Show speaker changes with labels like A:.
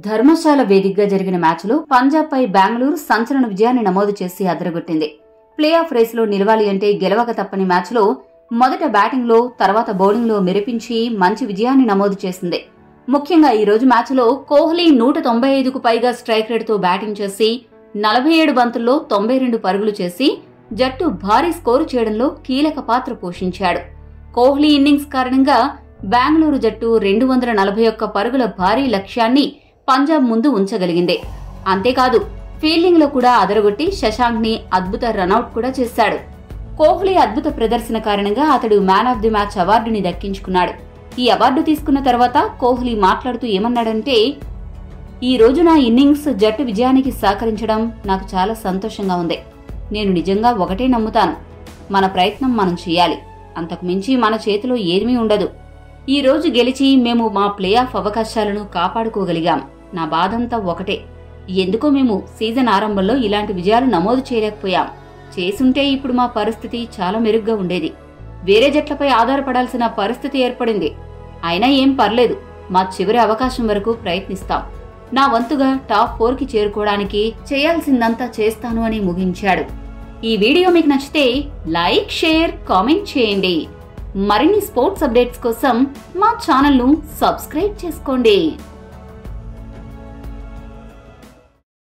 A: ధర్మశాల వేదికగా జరిగిన మ్యాచ్లో పంజాబ్ పై బెంగళూరు సంచలన విజయాన్ని నమోదు చేసి అదరగొట్టింది. ప్లే ఆఫ్ రేసులో నిలవాలి అంటే గెలవక తప్పని మ్యాచ్లో మొదట బ్యాటింగ్లో తర్వాత బౌలింగ్లో మెరిపించి మంచి విజయాన్ని నమోదు చేసింది. ముఖ్యంగా ఈ రోజు మ్యాచ్లో కోహ్లీ 195కు పైగా స్ట్రైక్ రేటుతో బ్యాటింగ్ చేసి 47 బంతుల్లో 92 పరుగులు చేసి జట్టు భారీ స్కోరు చేయడంలో కీలక పాత్ర పోషించాడు. కోహ్లీ ఇన్నింగ్స్ కారణంగా బెంగళూరు జట్టు 241 పరుగుల భారీ లక్ష్యాన్ని పంజాబ్ ముందు ఉంచగలిగింది. అంతేకాదు ఫీల్డింగ్ లో కూడా అదరగొట్టి శశాంక్ ని అద్భుత రనౌట్ కూడా చేశాడు. కోహ్లీ అద్భుత ప్రదర్శన కారణంగా అతడు మ్యాన్ ఆఫ్ ది మ్యాచ్ అవార్డుని దక్కించుకున్నాడు. ఈ అవార్డు తీసుకున్న తర్వాత కోహ్లీ మాట్లాడుతూ ఏమన్నాడంటే, ఈ రోజు నా ఇన్నింగ్స్ జట్టు విజయానికి సహకరించడం నాకు చాలా సంతోషంగా ఉంది. నేను నిజంగా ఒకటే నమ్ముతాను, మన ప్రయత్నం మనం చేయాలి, అంతకు మించి మన చేతిలో ఏమీ ఉండదు. ఈ రోజు గెలిచి మేము మా ప్లే ఆఫ్ అవకాశాలను కాపాడుకోగలిగాం. నా బాధంతా ఒకటే, ఎందుకో మేము సీజన్ ఆరంభంలో ఇలాంటి విజయాలు నమోదు చేయలేకపోయాం. చేసుంటే ఇప్పుడు మా పరిస్థితి చాలా మెరుగ్గా ఉండేది. వేరే జట్లపై ఆధారపడాల్సిన పరిస్థితి ఏర్పడింది. అయినా ఏం పర్లేదు, మా చివరి అవకాశం వరకు ప్రయత్నిస్తాం. నా వంతుగా టాప్ 4కి చేరుకోవడానికి చేయాల్సిందంతా చేస్తాను అని ముగించాడు. ఈ వీడియో మీకు నచ్చితే లైక్, షేర్, కామెంట్ చేయండి. మరిన్ని స్పోర్ట్స్ అప్డేట్స్ కోసం మా ఛానల్ను సబ్స్క్రైబ్ చేసుకోండి.